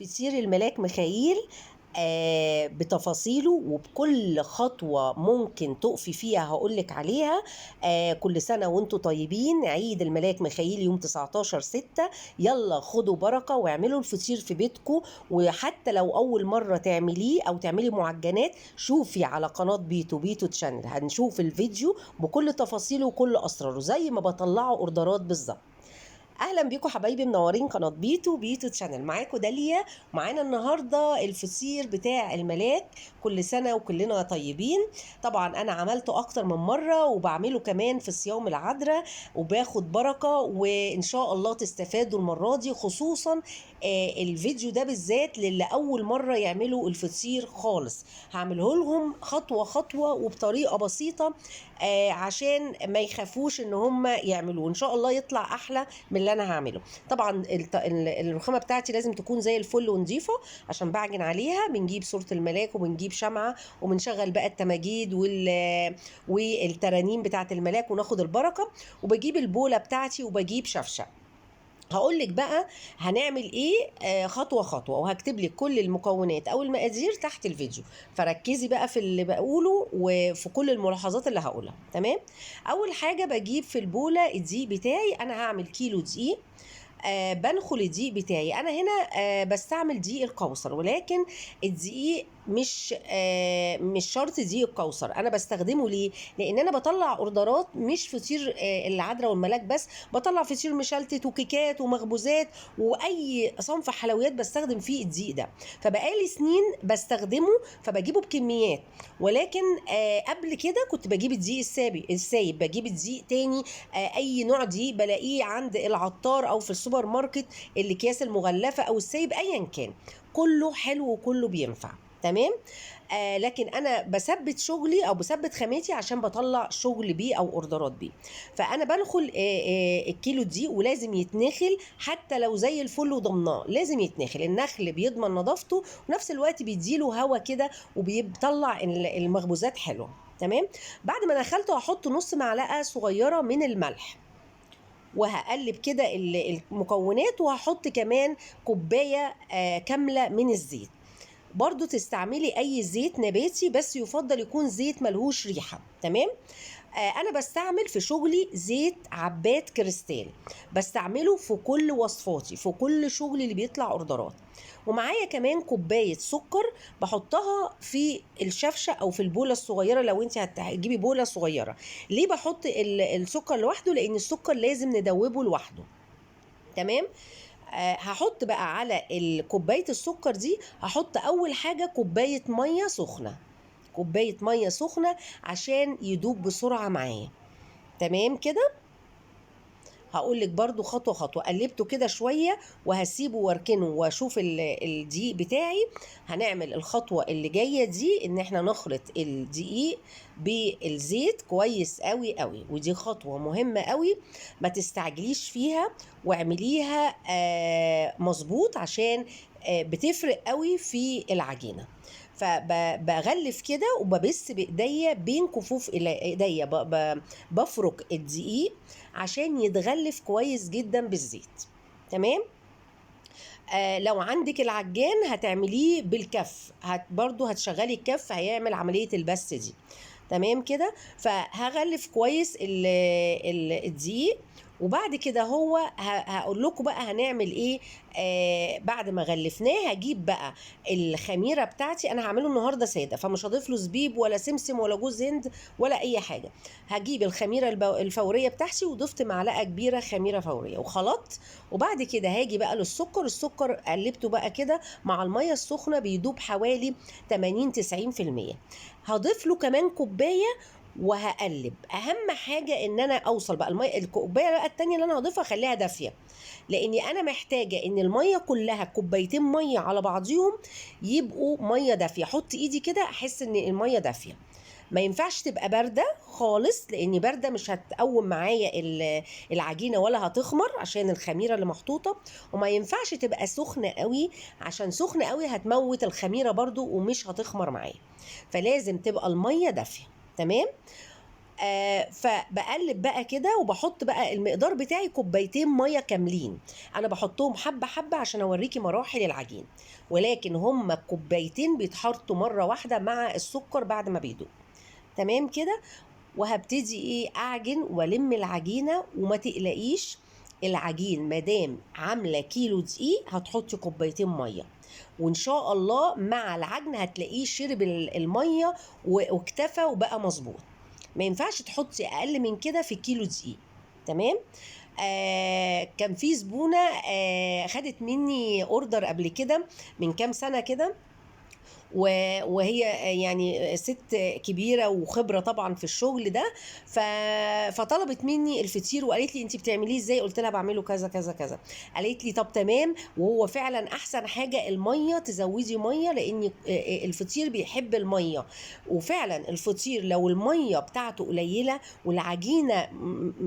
فطير الملاك مخايل بتفاصيله وبكل خطوة ممكن تقفي فيها هقولك عليها. كل سنة وانتوا طيبين. عيد الملاك مخايل يوم 19/6. يلا خدوا بركة واعملوا الفطير في بيتكم، وحتى لو أول مرة تعمليه أو تعملي معجنات شوفي على قناة بيتو تشانل، هنشوف الفيديو بكل تفاصيله وكل أسراره زي ما بطلعه أوردرات بالظبط. اهلا بيكم حبايبي، منورين قناه بيتو تشانل. معاكم داليا، ومعانا النهارده الفطير بتاع الملاك. كل سنه وكلنا طيبين. طبعا انا عملته اكتر من مره وبعمله كمان في صيام العذراء وباخد بركه، وان شاء الله تستفادوا المره دي، خصوصا الفيديو ده بالذات للي اول مره يعملوا الفطير خالص. هعمله لهم خطوه خطوه وبطريقه بسيطه عشان ما يخافوش ان هم يعملوه، ان شاء الله يطلع احلى من اللي انا هعمله. طبعا الرخامه بتاعتي لازم تكون زي الفل ونظيفه عشان بعجن عليها. بنجيب صوره الملاك وبنجيب شمعه وبنشغل بقى التماجيد والترانيم بتاعت الملاك وناخد البركه، وبجيب البوله بتاعتي وبجيب شفشه. هقولك بقى هنعمل ايه خطوة خطوة، وهكتب لك كل المكونات او المقادير تحت الفيديو، فركزي بقى في اللي بقوله وفي كل الملاحظات اللي هقولها. تمام. اول حاجة بجيب في البولة الدقيق بتاعي. انا هعمل كيلو دقيق. بنخل الدقيق بتاعي. انا هنا بستعمل دقيق الكوثر، ولكن الدقيق مش شرط دقيق الكوثر انا بستخدمه. ليه؟ لان انا بطلع اوردرات مش فطير العذراء والملاك بس، بطلع فطير مشلتت وكيكات ومخبوزات واي صنف حلويات بستخدم فيه الدقيق ده، فبقالي سنين بستخدمه فبجيبه بكميات. ولكن قبل كده كنت بجيب الدقيق السايب، بجيب الدقيق تاني اي نوع دقيق بلاقيه عند العطار او في السوبر ماركت، الاكياس المغلفه او السايب ايا كان، كله حلو وكله بينفع. تمام. لكن انا بثبت شغلي او بثبت خاماتي عشان بطلع شغل بيه او اوردرات بيه. فانا بنخل الكيلو دي، ولازم يتنخل حتى لو زي الفل وضمناه لازم يتنخل. النخل بيضمن نظافته ونفس الوقت بيديله هوا كده وبيطلع المخبوزات حلوه. تمام. بعد ما نخلته هحط نص معلقه صغيره من الملح، وهقلب كده المكونات، وهحط كمان كوبايه كامله من الزيت. برضو تستعملي اي زيت نباتي بس يفضل يكون زيت ملهوش ريحة. تمام. انا بستعمل في شغلي زيت عباد كريستال، بستعمله في كل وصفاتي في كل شغلي اللي بيطلع اوردرات. ومعايا كمان كوباية سكر بحطها في الشفشة او في البولة الصغيرة لو انت هتجيبي بولة صغيرة. ليه بحط السكر لوحده؟ لان السكر لازم ندوبه لوحده. تمام. هحط بقى على كوباية السكر دي، هحط اول حاجة كوباية مية سخنة، كوباية مية سخنة عشان يدوب بسرعة معايا. تمام كده. هقولك برضو خطوة خطوة. قلبته كده شوية وهسيبه واركنه واشوف الدقيق بتاعي. هنعمل الخطوة اللي جاية دي ان احنا نخلط الدقيق بالزيت كويس قوي قوي، ودي خطوة مهمة قوي ما تستعجليش فيها، واعمليها مظبوط عشان بتفرق قوي في العجينة. فبغلف كده وببس بايديا بين كفوف ايديا، بفرك الدقيق عشان يتغلف كويس جدا بالزيت. تمام. لو عندك العجان هتعمليه بالكف، برضو هتشغلي الكف هيعمل عملية البس دي. تمام كده. فهغلف كويس الدقيق، وبعد كده هقول لكم بقى هنعمل ايه. بعد ما غلفناه هجيب بقى الخميره بتاعتي. انا هعمله النهارده ساده فمش هضيف له زبيب ولا سمسم ولا جوز هند ولا اي حاجه. هجيب الخميره الفوريه بتاعتي وضفت معلقه كبيره خميره فوريه وخلطت. وبعد كده هاجي بقى للسكر. السكر قلبته بقى كده مع الميه السخنه بيدوب حوالي 80-90%. هضيف له كمان كوبايه وهقلب. اهم حاجه ان انا اوصل بقى الكوبايه بقى التانيه اللي انا هضيفها اخليها دافيه، لاني انا محتاجه ان الميه كلها كوبايتين ميه على بعضيهم يبقوا ميه دافيه. احط ايدي كده احس ان الميه دافيه. ما ينفعش تبقى بارده خالص، لان بارده مش هتقوم معايا العجينه ولا هتخمر عشان الخميره اللي محطوطه. وما ينفعش تبقى سخنه قوي، عشان سخنه قوي هتموت الخميره برضو ومش هتخمر معايا. فلازم تبقى الميه دافيه. تمام. فبقلب بقى كده، وبحط بقى المقدار بتاعي كوبايتين ميه كاملين. انا بحطهم حبه حبه عشان اوريكي مراحل العجين، ولكن هما كوبايتين بيتحطوا مره واحده مع السكر بعد ما بيدوب. تمام كده. وهبتدي ايه اعجن والم العجينه، وما تقلقيش العجين مادام عامله كيلو دقيق هتحطي كوبايتين ميه، وان شاء الله مع العجن هتلاقيه شرب الميه واكتفى وبقى مظبوط. ما ينفعش تحطي اقل من كده في كيلو دقيق. تمام. كان في زبونه خدت مني اوردر قبل كده من كام سنه كده، وهي يعني ست كبيره وخبره طبعا في الشغل ده. فطلبت مني الفطير وقالت لي انت بتعمليه ازاي؟ قلت لها بعمله كذا كذا كذا. قالت لي طب تمام. وهو فعلا احسن حاجه الميه، تزودي ميه لان الفطير بيحب الميه. وفعلا الفطير لو الميه بتاعته قليله والعجينه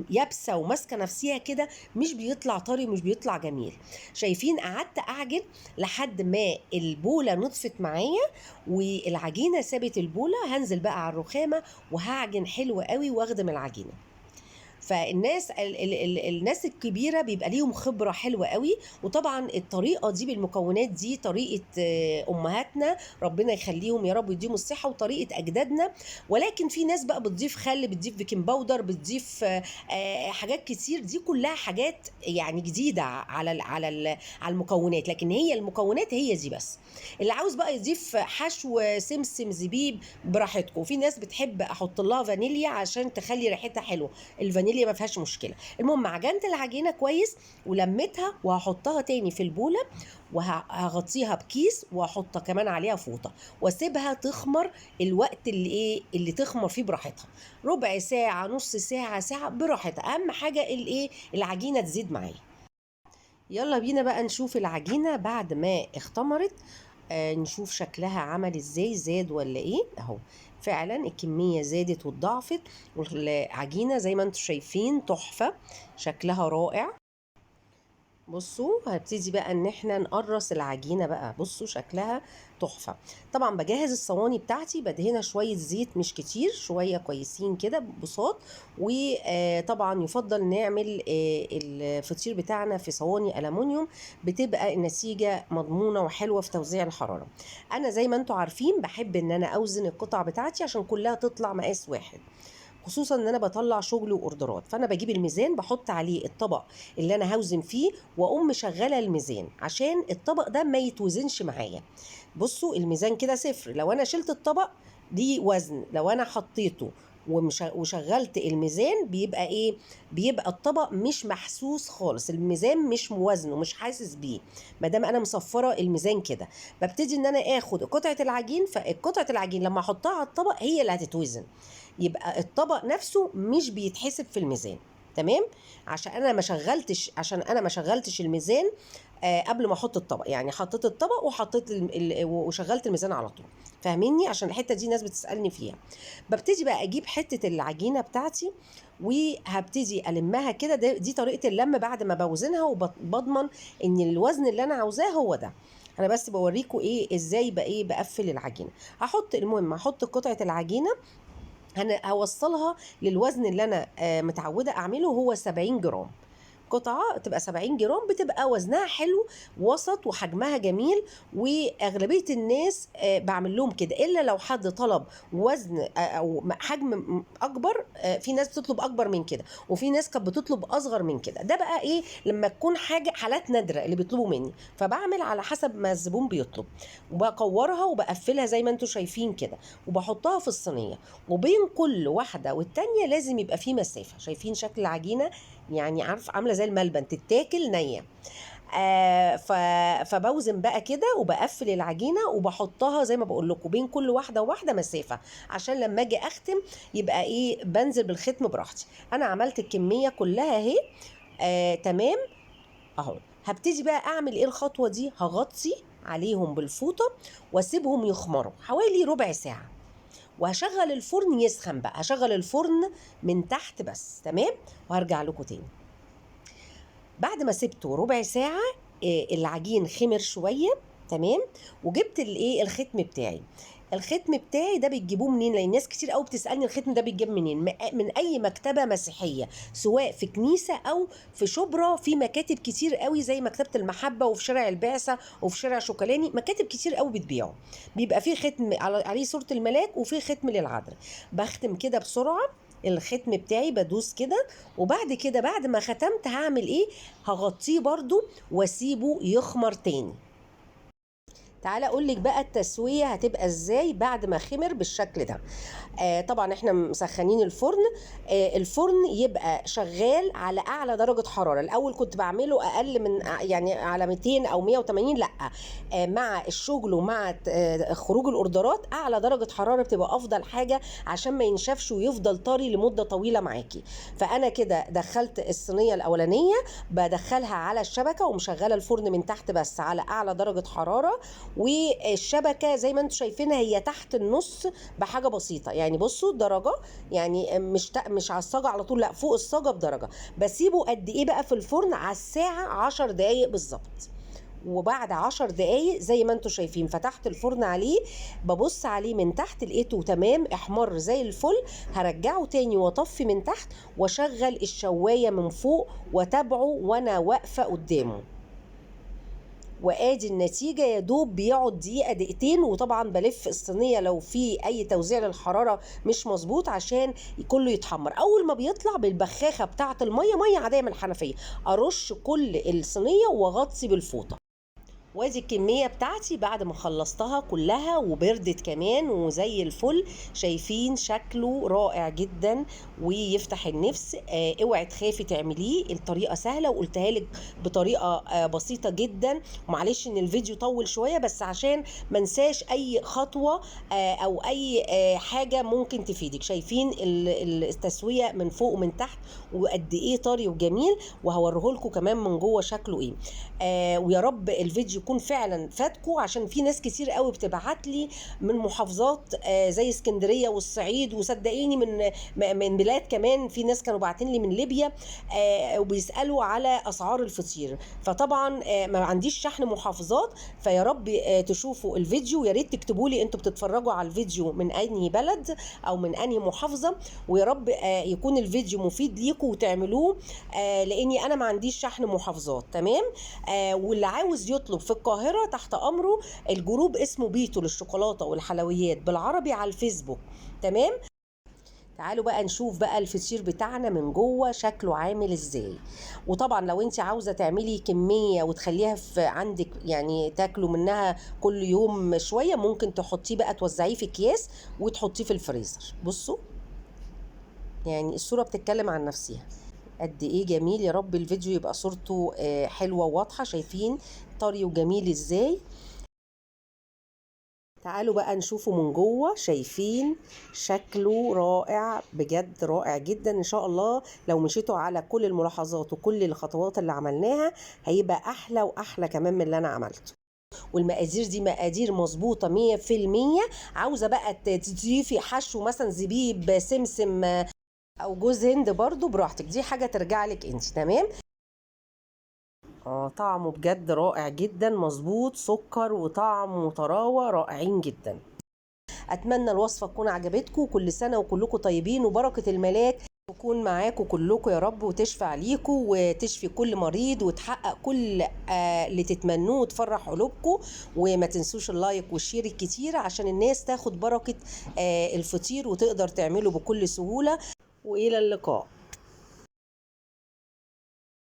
يابسه وماسكه نفسها كده مش بيطلع طري، مش بيطلع جميل. شايفين؟ قعدت اعجن لحد ما البوله نطفت معايا والعجينه سابت البوله. هنزل بقى على الرخامه وهعجن حلو قوي واخدم العجينه. فالناس الناس الكبيره بيبقى ليهم خبره حلوه قوي. وطبعا الطريقه دي بالمكونات دي طريقه امهاتنا، ربنا يخليهم يا رب ويديهم الصحه، وطريقه اجدادنا. ولكن في ناس بقى بتضيف خل، بتضيف بيكنج باودر، بتضيف حاجات كتير. دي كلها حاجات يعني جديده على المكونات، لكن هي المكونات هي دي بس. اللي عاوز بقى يضيف حشو سمسم زبيب براحتكم. في ناس بتحب احط لها فانيليا عشان تخلي ريحتها حلوه، الفانيليا ما فيهاش مشكله. المهم عجنت العجينه كويس ولميتها، وهحطها تاني في البوله، وهغطيها بكيس، وهحط كمان عليها فوطه، واسيبها تخمر الوقت اللي تخمر فيه براحتها. ربع ساعه، نص ساعه، ساعه، براحتها. اهم حاجه العجينه تزيد معايا. يلا بينا بقى نشوف العجينه بعد ما اختمرت. نشوف شكلها عمل ازاي، زاد ولا ايه. اهو فعلا الكمية زادت واتضاعفت، والعجينة زي ما انتم شايفين تحفة، شكلها رائع. بصوا هنبتدي بقى ان احنا نقرص العجينه بقى. بصوا شكلها تحفه. طبعا بجهز الصواني بتاعتي، بدهنها شويه زيت مش كتير، شويه كويسين كده بساط. وطبعا يفضل نعمل الفطير بتاعنا في صواني ألمونيوم، بتبقى النتيجه مضمونه وحلوه في توزيع الحراره. انا زي ما انتم عارفين بحب ان انا اوزن القطع بتاعتي عشان كلها تطلع مقاس واحد، خصوصا ان انا بطلع شغل واوردرات. فانا بجيب الميزان بحط عليه الطبق اللي انا هوزن فيه، واقوم مشغله الميزان عشان الطبق ده ما يتوزنش معايا. بصوا الميزان كده صفر، لو انا شلت الطبق دي وزن، لو انا حطيته وشغلت الميزان بيبقى ايه؟ بيبقى الطبق مش محسوس خالص، الميزان مش موازنه، مش حاسس بيه. ما دام انا مصفره الميزان كده، ببتدي ان انا اخد قطعه العجين، فقطعه العجين لما احطها على الطبق هي اللي هتتوزن، يبقى الطبق نفسه مش بيتحسب في الميزان. تمام. عشان انا ما شغلتش الميزان قبل ما احط الطبق، يعني حطيت الطبق وحطيت وشغلت الميزان على طول. فاهميني؟ عشان الحته دي ناس بتسالني فيها. ببتدي بقى اجيب حته العجينه بتاعتي وهبتدي المها كده. دي طريقه اللم بعد ما بوزنها، وبضمن ان الوزن اللي انا عاوزاه هو ده. انا بس بوريكم ازاي بقى بقفل العجينه. المهم هحط قطعه العجينه، انا هوصلها للوزن اللي انا متعوده اعمله، هو 70 جرام. قطعة تبقى 70 جرام، بتبقى وزنها حلو وسط وحجمها جميل. واغلبية الناس بعمل لهم كده، الا لو حد طلب وزن او حجم اكبر. في ناس بتطلب اكبر من كده، وفي ناس كانت بتطلب اصغر من كده. ده بقى لما تكون حاجة حالات نادرة اللي بيطلبوا مني، فبعمل على حسب ما الزبون بيطلب. وبكورها وبقفلها زي ما انتم شايفين كده، وبحطها في الصينية. وبين كل واحدة والتانية لازم يبقى في مسافة. شايفين شكل العجينة؟ يعني عامله زي الملبن، تتاكل نيه. فبوزن بقى كده وبقفل العجينه وبحطها زي ما بقول لكم بين كل واحده وواحده مسافه، عشان لما اجي اختم يبقى بنزل بالختم براحتي. انا عملت الكميه كلها اهي. تمام اهو. هبتدي بقى اعمل الخطوه دي، هغطي عليهم بالفوطه واسيبهم يخمروا حوالي ربع ساعه، وهشغل الفرن يسخن بقى. هشغل الفرن من تحت بس. تمام. وهرجع لكم تاني بعد ما سبته ربع ساعة. العجين خمر شوية. تمام. وجبت الختم بتاعي. الختم بتاعي ده بتجيبوه منين؟ لان ناس كتير قوي بتسالني الختم ده بيتجاب منين. من اي مكتبه مسيحيه، سواء في كنيسه او في شبرا، في مكاتب كتير قوي زي مكتبه المحبه وفي شارع البعثه وفي شارع شوكولاني، مكاتب كتير قوي بتبيعه. بيبقى فيه ختم عليه صوره الملاك وفيه ختم للعذراء. بختم كده بسرعه الختم بتاعي، بدوس كده، وبعد كده بعد ما ختمت هعمل ايه؟ هغطيه برضو واسيبه يخمر تاني. تعالى اقول لك بقى التسويه هتبقى ازاي بعد ما خمر بالشكل ده. طبعا احنا مسخنين الفرن. الفرن يبقى شغال على اعلى درجه حراره. الاول كنت بعمله اقل من يعني على 200 او 180، لا مع الشغل ومع خروج الاوردرات اعلى درجه حراره بتبقى افضل حاجه عشان ما ينشفش ويفضل طري لمده طويله معاكي. فانا كده دخلت الصينيه الاولانيه، بدخلها على الشبكه ومشغله الفرن من تحت بس على اعلى درجه حراره، والشبكه زي ما انتم شايفينها هي تحت النص بحاجه بسيطه. يعني بصوا درجه، يعني مش على الصاجه على طول، لا فوق الصاجه بدرجه. بسيبه قد ايه بقى في الفرن؟ على الساعه 10 دقايق بالظبط. وبعد 10 دقايق زي ما انتم شايفين فتحت الفرن عليه، ببص عليه من تحت لقيته تمام احمر زي الفل. هرجعه تاني واطفي من تحت واشغل الشوايه من فوق واتابعه وانا واقفه قدامه. وادي النتيجه، يا دوب بيقعد دقيقه دقيقتين. وطبعا بلف الصينيه لو في اي توزيع للحراره مش مظبوط عشان كله يتحمر. اول ما بيطلع بالبخاخه بتاعه الميه، ميه عاديه من الحنفيه، ارش كل الصينيه واغطي بالفوطه. وادي الكميه بتاعتي بعد ما خلصتها كلها وبردت كمان وزي الفل. شايفين شكله رائع جدا ويفتح النفس. اوعي تخافي تعمليه، الطريقه سهله وقلتها لك بطريقه بسيطه جدا. ومعلش ان الفيديو طول شويه بس عشان ما انساش اي خطوه او اي حاجه ممكن تفيدك. شايفين التسويه من فوق ومن تحت وقد ايه طري وجميل، وهوريه لكم كمان من جوه شكله ايه. ويا رب الفيديو يكون فعلا فاتكم، عشان في ناس كتير قوي بتبعت لي من محافظات زي اسكندريه والصعيد، وصدقيني من بلاد كمان. في ناس كانوا باعتين لي من ليبيا وبيسالوا على اسعار الفطير. فطبعا ما عنديش شحن محافظات، فيا رب تشوفوا الفيديو. يا ريت تكتبوا لي انتوا بتتفرجوا على الفيديو من اي بلد او من اي محافظه، ويا رب يكون الفيديو مفيد ليكم وتعملوه، لاني انا ما عنديش شحن محافظات. تمام. واللي عاوز يطلب في القاهرة تحت أمره، الجروب اسمه بيتو للشوكولاتة والحلويات بالعربي على الفيسبوك. تمام. تعالوا بقى نشوف بقى الفطير بتاعنا من جوه شكله عامل ازاي. وطبعا لو انت عاوزه تعملي كميه وتخليها في عندك يعني تاكلوا منها كل يوم شويه، ممكن تحطيه بقى توزعيه في اكياس وتحطيه في الفريزر. بصوا يعني الصوره بتتكلم عن نفسها. قد ايه جميل. يا رب الفيديو يبقى صورته حلوه وواضحه. شايفين طري وجميل ازاي؟ تعالوا بقى نشوفه من جوه. شايفين شكله رائع بجد، رائع جدا. ان شاء الله لو مشيتوا على كل الملاحظات وكل الخطوات اللي عملناها هيبقى احلى واحلى كمان من اللي انا عملته. والمقادير دي مقادير مظبوطه 100%. عاوزه بقى تضيفي حشو مثلا زبيب، سمسم او جوز هند برضو براحتك، دي حاجه ترجع لك انت. تمام. طعمه بجد رائع جدا، مظبوط، سكر وطعم وطراوه رائعين جدا. اتمنى الوصفه تكون عجبتكم. كل سنه وكلكم طيبين وبركه الملاك تكون معاكم كلكم يا رب، وتشفى عليكم وتشفي كل مريض وتحقق كل اللي تتمنوه وتفرح قلوبكم. وما تنسوش اللايك والشير الكتير عشان الناس تاخد بركه الفطير وتقدر تعمله بكل سهوله. والى اللقاء.